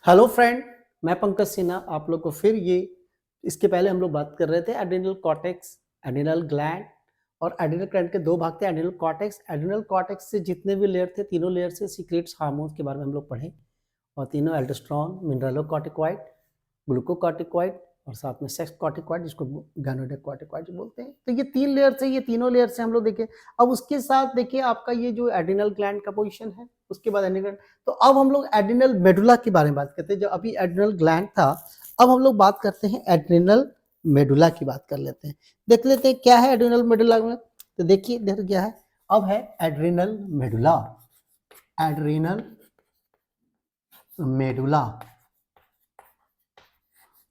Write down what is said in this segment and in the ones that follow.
Hello friend, मैं पंकज सिन्हा आप लोग को फिर ये इसके पहले हम लोग बात कर रहे थे एड्रिनल कॉर्टेक्स, एड्रिनल ग्लैंड और एड्रिनल ग्लैंड के दो भाग थे एड्रिनल कॉर्टेक्स। एड्रिनल कॉर्टेक्स से जितने भी लेयर थे तीनों लेयर से सीक्रेट्स हार्मोन्स के बारे में हम लोग पढ़े और तीनों एल्डोस्टेरोन, मिनरलोकॉर्टिकॉइड, ग्लूकोकॉर्टिकॉइड और साथ में सेक्स कॉर्टिकॉइड जिसको गाइनोडेकॉर्टिकॉइड बोलते हैं। तो ये तीन लेयर से ये तीनों लेयर से हम लोग देखें। अब उसके साथ देखिए आपका ये जो एड्रिनल ग्लैंड का पोजीशन है, उसके बाद एड्रिनल। तो अब हम लोग एड्रिनल मेडुला के बारे में बात करते हैं। जो अभी एड्रिनल ग्लैंड था, अब हम लोग बात करते हैं एड्रिनल मेडुला की बात कर लेते हैं। देख लेते हैं क्या है एड्रिनल मेडुला में। तो देखिए इधर क्या है, अब है एड्रिनल मेडुला। एड्रिनल मेडुला,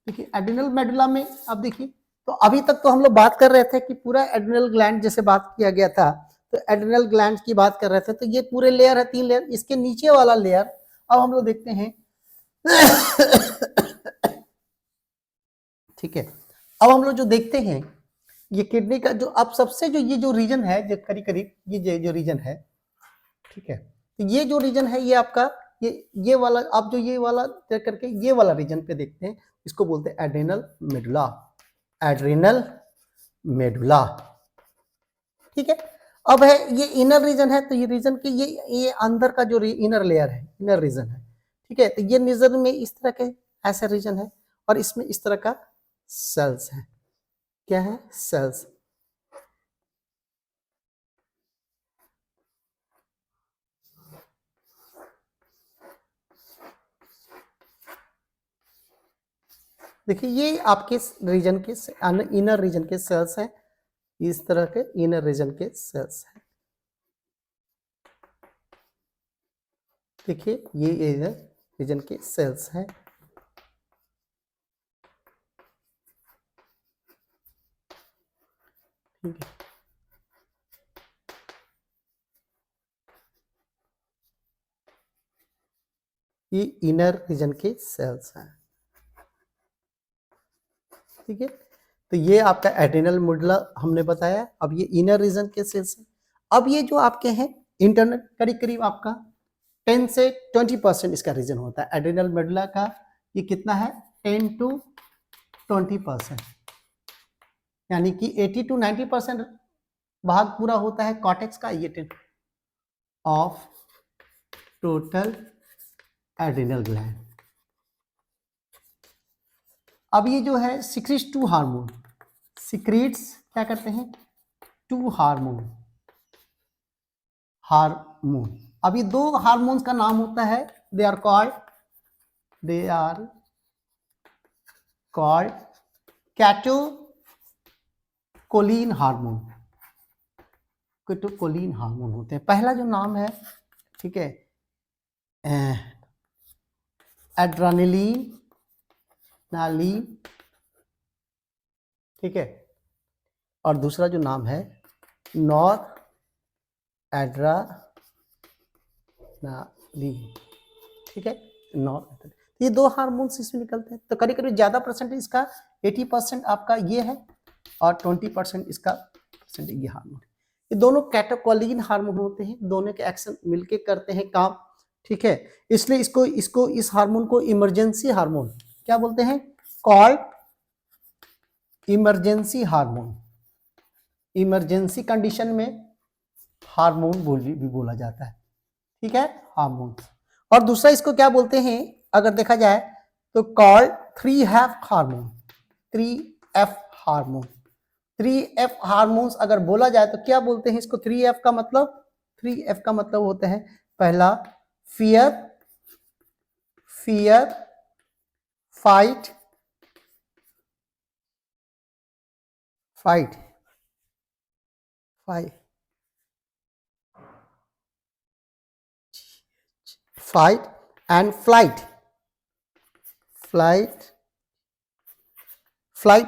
देखिए एड्रिनल मेडुला में अब देखिए, तो अभी तक तो हम लोग बात कर रहे थे कि पूरा एड्रिनल ग्लैंड जैसे बात किया गया था, तो एड्रिनल ग्लैंड की बात कर रहे थे। तो ये पूरे लेयर है, तीन लेयर। इसके नीचे वाला लेयर अब हम लोग देखते हैं। ठीक है, अब हम लोग जो देखते हैं ये किडनी का जो अब सबसे जो ये जो रीजन है, जो करीब करीब ये जो रीजन है, ठीक है, तो ये जो रीजन है ये आपका ये वाला, आप जो ये वाला तय करके ये वाला रीजन पे देखते हैं, इसको बोलते हैं एड्रिनल मेडुला। एड्रिनल मेडुला, ठीक है। अब है ये इनर रीजन है, तो ये रीजन के ये अंदर का जो इनर लेयर है, इनर रीजन है, ठीक है। तो ये रीजन में इस तरह के ऐसा रीजन है और इसमें इस तरह का सेल्स है। क्या है? सेल्स। देखिए ये आपके रीजन के इनर रीजन के सेल्स हैं, इस तरह के इनर रीजन के सेल्स हैं। देखिए ये इनर रीजन के सेल्स हैं। ठीक है, ये इनर रीजन के सेल्स हैं। ठीक है, तो ये आपका एड्रिनल मेडुला हमने बताया। अब ये इनर रीजन के सेल्स हैं। अब ये जो आपके हैं इंटरनल, करीब करीब आपका 10 से 20% इसका रीजन होता है। एड्रिनल मेडुला का ये कितना है? 10 to 20%, यानी कि 80 to 90% भाग पूरा होता है कॉर्टेक्स का। ये 10 ऑफ टोटल एड्रिनल ग्लैंड। अब ये जो है सिक्रीट्स टू हार्मोन, सिक्रीट्स क्या करते हैं? To hormone. हार्मोन, अब ये दो हार्मोन्स का नाम होता है, they are called catecholamine hormone. Catecholamine hormone होते हैं। पहला जो नाम है, ठीक है, एड्रेनालिन, ठीक है, और दूसरा जो नाम है नॉर एड्रेनालिन, ठीक है, नॉर। ये दो हार्मोन्स इसमें निकलते हैं। तो करीब करीब ज्यादा परसेंट इसका 80% आपका ये है और 20% इसका परसेंट ये हार्मोन। ये दोनों कैटेकोलिन हार्मोन होते हैं, दोनों के एक्शन मिलके करते हैं काम, ठीक है। इसलिए इसको इस हार्मोन को इमरजेंसी हार्मोन क्या बोलते हैं? Called emergency hormone. Emergency condition में हार्मोन भी बोला जाता है, ठीक है, हार्मोन। और दूसरा इसको क्या बोलते हैं अगर देखा जाए तो called 3F hormone. 3F hormone, 3F hormones अगर बोला जाए तो क्या बोलते हैं इसको? 3F का मतलब, 3F का मतलब होता है पहला fear, fight, fight and flight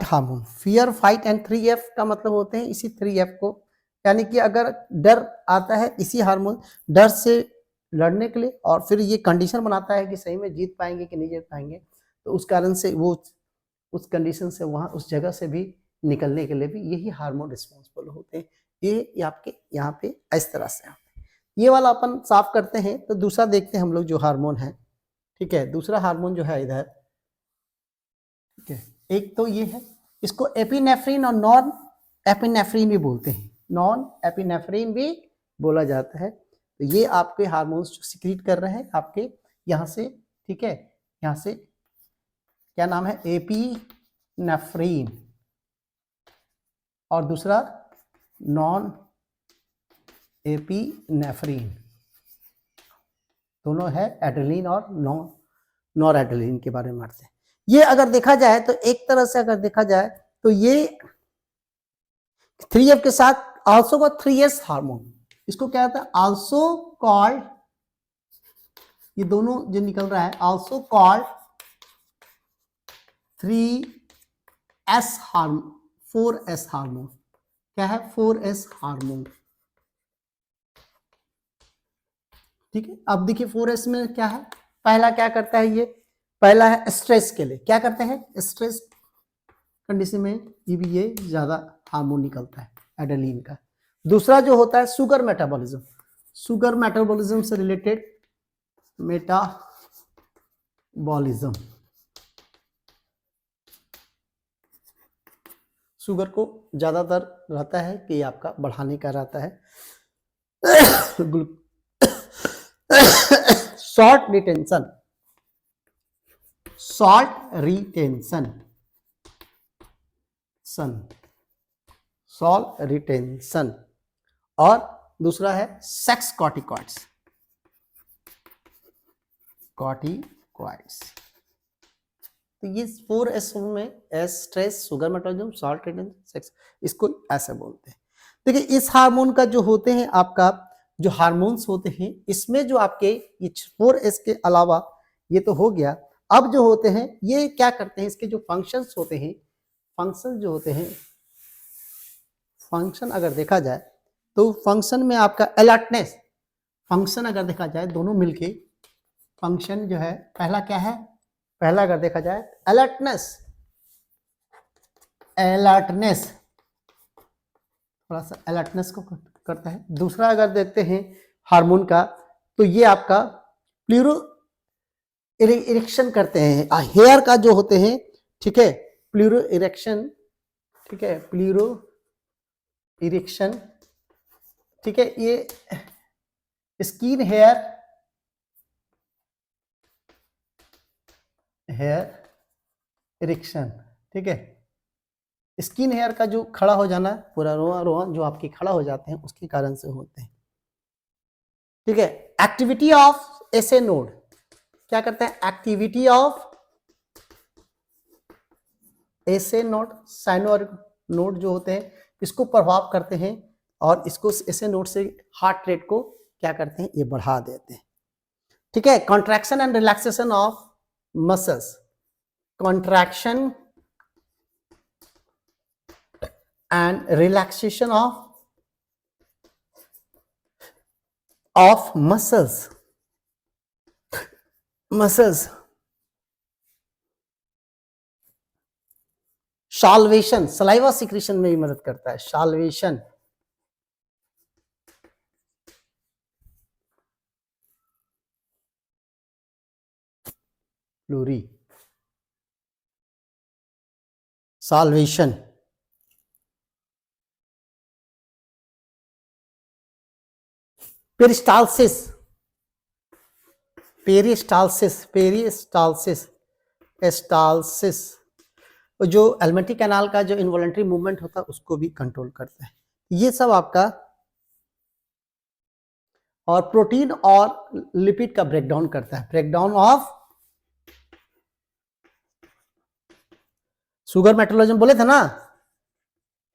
hormone. Fear, fight and 3F का मतलब होते हैं इसी 3F को, यानी कि अगर डर आता है इसी हार्मोन, डर से लड़ने के लिए, और फिर ये कंडीशन बनाता है कि सही में जीत पाएंगे कि नहीं जीत पाएंगे, तो उस कारण से वो उस कंडीशन से वहाँ उस जगह से भी निकलने के लिए भी यही हार्मोन रिस्पॉन्सिबल होते हैं। ये आपके यहाँ पे इस तरह से ये वाला अपन साफ करते हैं। तो दूसरा देखते हैं हम लोग जो हार्मोन है, ठीक है, दूसरा हार्मोन जो है इधर, ठीक है, एक तो ये है, इसको एपिनेफ्रिन और नॉन एपिनेफ्रिन भी बोलते हैं, नॉन एपिनेफ्रिन भी बोला जाता है। तो ये आपके हार्मोन्स जो सिक्रीट कर रहे हैं आपके यहाँ से, ठीक है, यहाँ से क्या नाम है, एपिनेफ्रिन, और दूसरा नॉन एपिनेफ्रिन, दोनों है एड्रेनलिन और नॉर एड्रेनलिन के बारे में मारते हैं। ये अगर देखा जाए तो एक तरह से अगर देखा जाए तो ये 3F के साथ आल्सो का 3S हार्मोन, इसको क्या होता है, आल्सो कॉल्ड, ये दोनों जो निकल रहा है also called 3S hormone, 4S hormone, क्या है 4S हार्मोन, ठीक है। अब देखिए 4S में क्या है, पहला क्या करता है, ये पहला है स्ट्रेस के लिए, क्या करते हैं, स्ट्रेस कंडीशन में ये ज्यादा हार्मोन निकलता है एड्रेनलिन का। दूसरा जो होता है शुगर मेटाबॉलिज्म, शुगर मेटाबॉलिज्म से रिलेटेड मेटाबॉलिज्म, शुगर को ज्यादातर रहता है कि आपका बढ़ाने का रहता है। Salt retention, salt retention, salt retention, और दूसरा है सेक्स कॉर्टिकॉइड्स, तो ये 4S में S stress, sugar metabolism, salt retention, sex, इसको ऐसे बोलते हैं। देखिए इस हार्मोन का जो होते हैं आपका जो हार्मोन्स होते हैं, इसमें जो आपके ये 4S के अलावा ये तो हो गया, अब जो होते हैं ये क्या करते हैं, इसके जो फंक्शंस होते हैं, फंक्शन जो होते हैं, फंक्शन अगर देखा जाए तो फंक्शन में आपका अलर्टनेस, फंक्शन अगर देखा जाए दोनों मिलके फंक्शन जो है, पहला क्या है, पहला अगर देखा जाए अलर्टनेस, अलर्टनेस, थोड़ा सा अलर्टनेस को करता है। दूसरा अगर देखते हैं हार्मोन का तो ये आपका प्लूरो इरेक्शन करते हैं, हेयर का जो होते हैं, ठीक है, प्लूरो इरेक्शन, ठीक है, प्लूरो इरेक्शन, ठीक है, ये स्किन हेयर, हेयर इरेक्शन, ठीक है, स्किन हेयर का जो खड़ा हो जाना, पूरा रोआ रोआ जो आपके खड़ा हो जाते हैं उसके कारण से होते हैं, ठीक है। एक्टिविटी ऑफ एसे नोड, क्या करते हैं, activity of SA node, sinoatrial node जो होते हैं इसको प्रभाव करते हैं, और इसको एसे नोड से हार्ट रेट को क्या करते हैं, ये बढ़ा देते हैं, ठीक है। Contraction and relaxation of muscles, contraction and relaxation of muscles, salvation, saliva secretion में भी मदद करता है, salvation, प्लूरी, salvation, पेरिस्टालसिस, पेरिस्टालसिस, पेरिस्टालसिस, एस्टालसिस, जो एलिमेंट्री कैनाल का जो इनवॉलंटरी मूवमेंट होता है उसको भी कंट्रोल करता है। ये सब आपका, और प्रोटीन और लिपिड का ब्रेकडाउन करता है, ब्रेकडाउन ऑफ शुगर मेटाबॉलिज्म बोले थे ना,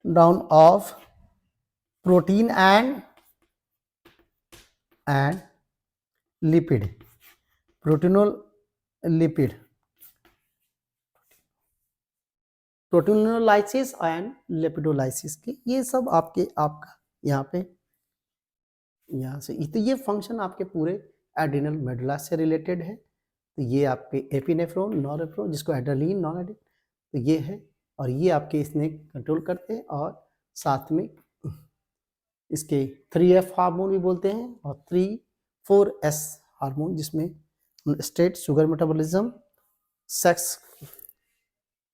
down of protein and lipid, प्रोटीनोल लिपिड, प्रोटीनोलाइसिस एंड लिपिडोलाइसिस की, ये सब आपका यहाँ पे, यहाँ से तो ये फंक्शन आपके पूरे एड्रिनल मेडुला से रिलेटेड है। तो ये आपके एपिनेफ्रॉन, नॉरेफ्रॉन, जिसको एड्रेनलिन, नॉन एड्रेनलिन, तो ये है, और ये आपके इसने कंट्रोल करते हैं, और साथ में इसके 3F हार्मोन भी बोलते हैं, और 4S हार्मोन, जिसमें state, sugar metabolism, sex,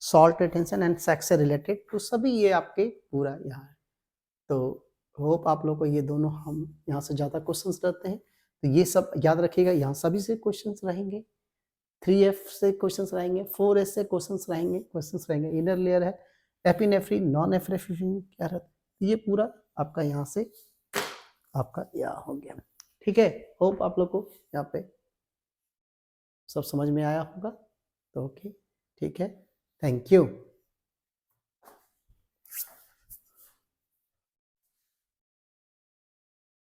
salt retention and sex से रिलेटेड, तो सभी ये आपके पूरा यहाँ है। तो होप आप लोगों को ये दोनों हम यहाँ से ज़्यादा क्वेश्चंस रहते हैं, तो ये सब याद रखिएगा। यहाँ सभी से क्वेश्चंस रहेंगे, 3F से क्वेश्चंस रहेंगे, 4S से क्वेश्चंस रहेंगे। इनर लेयर है एपिनेफ्रिन, नॉन एपिनेफ्रिन क्या रहता है, ये पूरा आपका यहाँ से आपका यह हो गया। ठीक है, होप आप लोग को यहाँ पे सब समझ में आया होगा। तो ओके, ठीक है, थैंक यू।